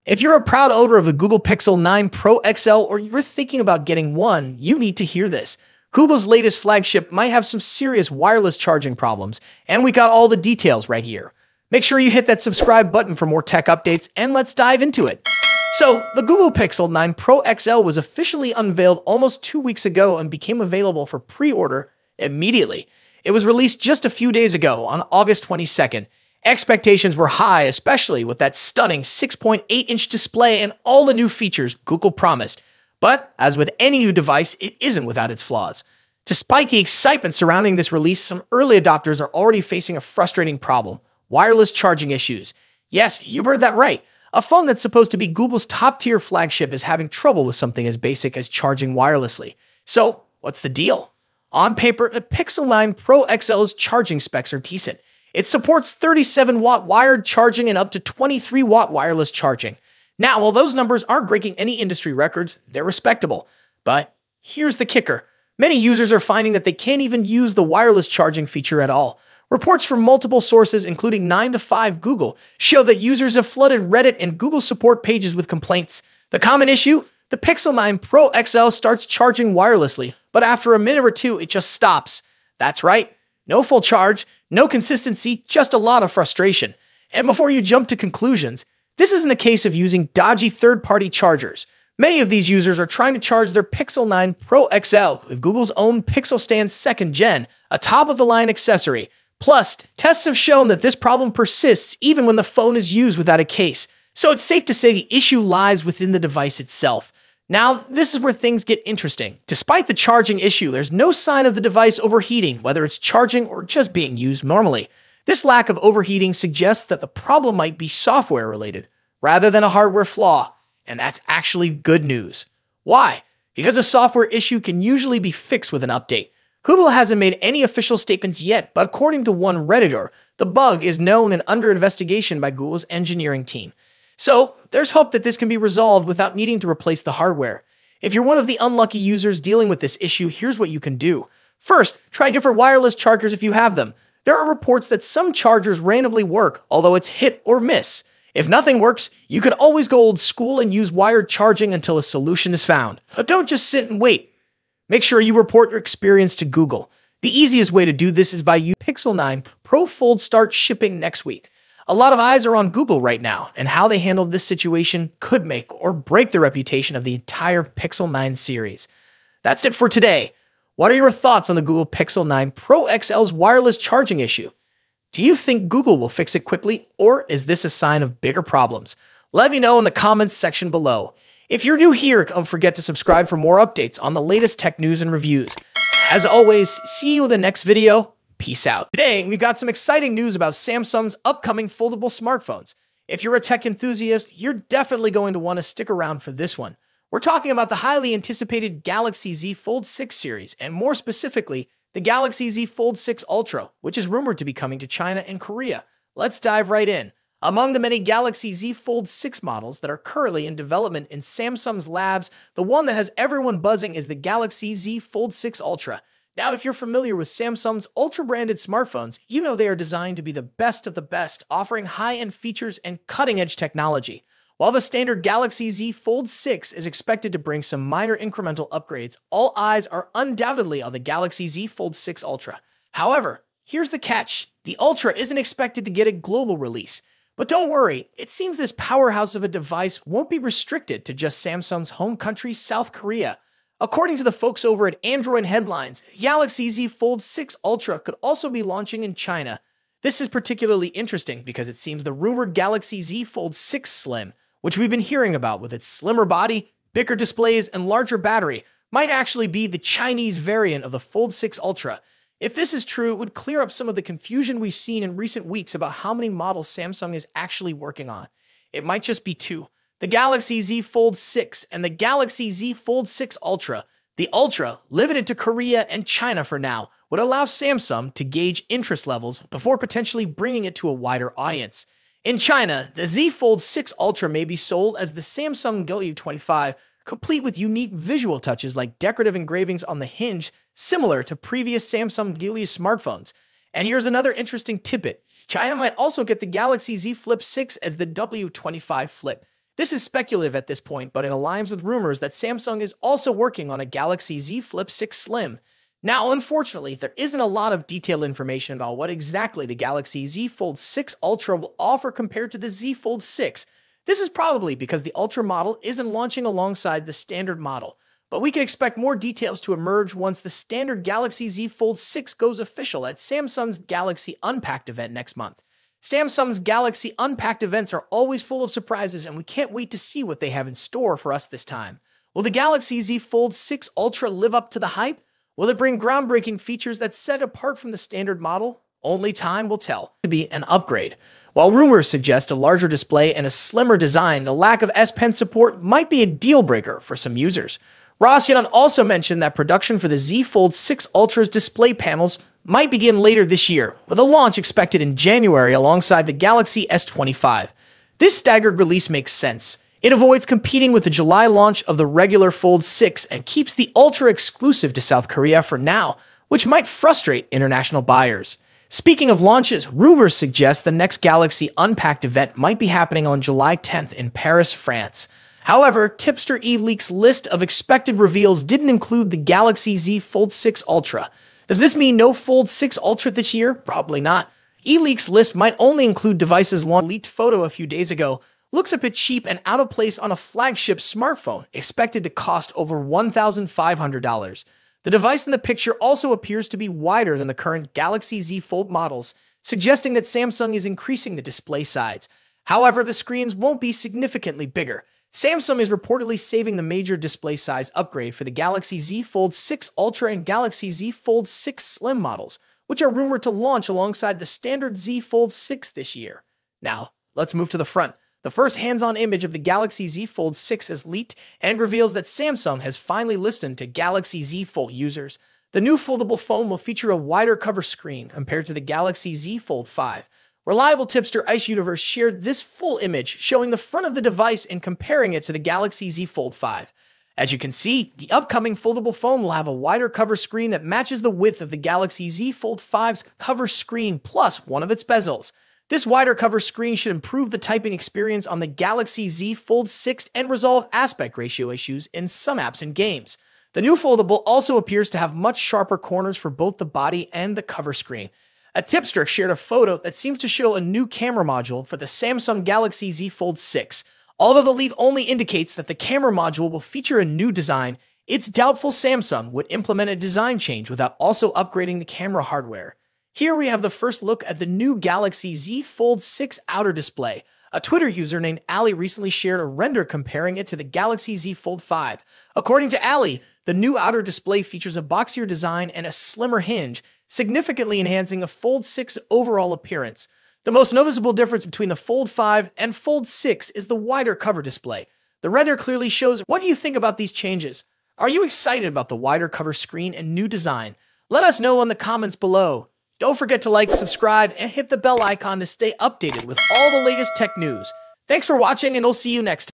If you're a proud owner of the Google Pixel 9 Pro XL or you're thinking about getting one, you need to hear this. Google's latest flagship might have some serious wireless charging problems, and we got all the details right here. Make sure you hit that subscribe button for more tech updates, and let's dive into it. So, the Google Pixel 9 Pro XL was officially unveiled almost 2 weeks ago and became available for pre-order immediately. It was released just a few days ago on August 22nd. Expectations were high, especially with that stunning 6.8-inch display and all the new features Google promised. But, as with any new device, it isn't without its flaws. Despite the excitement surrounding this release, some early adopters are already facing a frustrating problem: wireless charging issues. Yes, you heard that right. A phone that's supposed to be Google's top-tier flagship is having trouble with something as basic as charging wirelessly. So, what's the deal? On paper, the Pixel 9 Pro XL's charging specs are decent. It supports 37-watt wired charging and up to 23-watt wireless charging. Now, while those numbers aren't breaking any industry records, they're respectable. But here's the kicker. Many users are finding that they can't even use the wireless charging feature at all. Reports from multiple sources, including 9to5 Google, show that users have flooded Reddit and Google support pages with complaints. The common issue? The Pixel 9 Pro XL starts charging wirelessly, but after a minute or two, it just stops. That's right. No full charge, no consistency, just a lot of frustration. And before you jump to conclusions, this isn't a case of using dodgy third-party chargers. Many of these users are trying to charge their Pixel 9 Pro XL with Google's own Pixel Stand 2nd Gen, a top-of-the-line accessory. Plus, tests have shown that this problem persists even when the phone is used without a case, so it's safe to say the issue lies within the device itself. Now, this is where things get interesting. Despite the charging issue, there's no sign of the device overheating, whether it's charging or just being used normally. This lack of overheating suggests that the problem might be software-related, rather than a hardware flaw, and that's actually good news. Why? Because a software issue can usually be fixed with an update. Google hasn't made any official statements yet, but according to one Redditor, the bug is known and under investigation by Google's engineering team. So, there's hope that this can be resolved without needing to replace the hardware. If you're one of the unlucky users dealing with this issue, here's what you can do. First, try different wireless chargers if you have them. There are reports that some chargers randomly work, although it's hit or miss. If nothing works, you can always go old school and use wired charging until a solution is found. But don't just sit and wait. Make sure you report your experience to Google. The easiest way to do this is by using Pixel 9 Pro Fold start shipping next week. A lot of eyes are on Google right now, and how they handled this situation could make or break the reputation of the entire Pixel 9 series. That's it for today. What are your thoughts on the Google Pixel 9 Pro XL's wireless charging issue? Do you think Google will fix it quickly, or is this a sign of bigger problems? Let me know in the comments section below. If you're new here, don't forget to subscribe for more updates on the latest tech news and reviews. As always, see you in the next video. Peace out. Today, we've got some exciting news about Samsung's upcoming foldable smartphones. If you're a tech enthusiast, you're definitely going to want to stick around for this one. We're talking about the highly anticipated Galaxy Z Fold 6 series, and more specifically, the Galaxy Z Fold 6 Ultra, which is rumored to be coming to China and Korea. Let's dive right in. Among the many Galaxy Z Fold 6 models that are currently in development in Samsung's labs, the one that has everyone buzzing is the Galaxy Z Fold 6 Ultra. Now, if you're familiar with Samsung's Ultra-branded smartphones, you know they are designed to be the best of the best, offering high-end features and cutting-edge technology. While the standard Galaxy Z Fold 6 is expected to bring some minor incremental upgrades, all eyes are undoubtedly on the Galaxy Z Fold 6 Ultra. However, here's the catch. The Ultra isn't expected to get a global release. But don't worry, it seems this powerhouse of a device won't be restricted to just Samsung's home country, South Korea. According to the folks over at Android Headlines, Galaxy Z Fold 6 Ultra could also be launching in China. This is particularly interesting because it seems the rumored Galaxy Z Fold 6 Slim, which we've been hearing about with its slimmer body, bigger displays, and larger battery, might actually be the Chinese variant of the Fold 6 Ultra. If this is true, it would clear up some of the confusion we've seen in recent weeks about how many models Samsung is actually working on. It might just be two: the Galaxy Z Fold 6 and the Galaxy Z Fold 6 Ultra. The Ultra, limited to Korea and China for now, would allow Samsung to gauge interest levels before potentially bringing it to a wider audience. In China, the Z Fold 6 Ultra may be sold as the Samsung W25, complete with unique visual touches like decorative engravings on the hinge, similar to previous Samsung Galaxy smartphones. And here's another interesting tidbit. China might also get the Galaxy Z Flip 6 as the W25 Flip. This is speculative at this point, but it aligns with rumors that Samsung is also working on a Galaxy Z Flip 6 Slim. Now, unfortunately, there isn't a lot of detailed information about what exactly the Galaxy Z Fold 6 Ultra will offer compared to the Z Fold 6. This is probably because the Ultra model isn't launching alongside the standard model, but we can expect more details to emerge once the standard Galaxy Z Fold 6 goes official at Samsung's Galaxy Unpacked event next month. Samsung's Galaxy Unpacked events are always full of surprises, and we can't wait to see what they have in store for us this time. Will the Galaxy Z Fold 6 Ultra live up to the hype? Will it bring groundbreaking features that set it apart from the standard model? Only time will tell. To be an upgrade. While rumors suggest a larger display and a slimmer design, the lack of S Pen support might be a deal breaker for some users. WHAAAT also mentioned that production for the Z Fold 6 Ultra's display panels might begin later this year, with a launch expected in January alongside the Galaxy S25. This staggered release makes sense. It avoids competing with the July launch of the regular Fold 6 and keeps the Ultra exclusive to South Korea for now, which might frustrate international buyers. Speaking of launches, rumors suggest the next Galaxy Unpacked event might be happening on July 10th in Paris, France. However, Tipster eLeaks' list of expected reveals didn't include the Galaxy Z Fold 6 Ultra. Does this mean no Fold 6 Ultra this year? Probably not. eLeaks' list might only include devices launched. Leaked photo a few days ago looks a bit cheap and out of place on a flagship smartphone, expected to cost over $1,500. The device in the picture also appears to be wider than the current Galaxy Z Fold models, suggesting that Samsung is increasing the display size. However, the screens won't be significantly bigger. Samsung is reportedly saving the major display size upgrade for the Galaxy Z Fold 6 Ultra and Galaxy Z Fold 6 Slim models, which are rumored to launch alongside the standard Z Fold 6 this year. Now, let's move to the front. The first hands-on image of the Galaxy Z Fold 6 is leaked and reveals that Samsung has finally listened to Galaxy Z Fold users. The new foldable phone will feature a wider cover screen compared to the Galaxy Z Fold 5. Reliable tipster Ice Universe shared this full image showing the front of the device and comparing it to the Galaxy Z Fold 5. As you can see, the upcoming foldable phone will have a wider cover screen that matches the width of the Galaxy Z Fold 5's cover screen plus one of its bezels. This wider cover screen should improve the typing experience on the Galaxy Z Fold 6 and resolve aspect ratio issues in some apps and games. The new foldable also appears to have much sharper corners for both the body and the cover screen. A tipster shared a photo that seems to show a new camera module for the Samsung Galaxy Z Fold 6. Although the leak only indicates that the camera module will feature a new design, it's doubtful Samsung would implement a design change without also upgrading the camera hardware. Here we have the first look at the new Galaxy Z Fold 6 outer display. A Twitter user named Ali recently shared a render comparing it to the Galaxy Z Fold 5. According to Ali, the new outer display features a boxier design and a slimmer hinge, significantly enhancing a Fold 6 overall appearance. The most noticeable difference between the Fold 5 and Fold 6 is the wider cover display. The render clearly shows. What do you think about these changes? Are you excited about the wider cover screen and new design? Let us know in the comments below. Don't forget to like, subscribe, and hit the bell icon to stay updated with all the latest tech news. Thanks for watching, and I'll see you next time.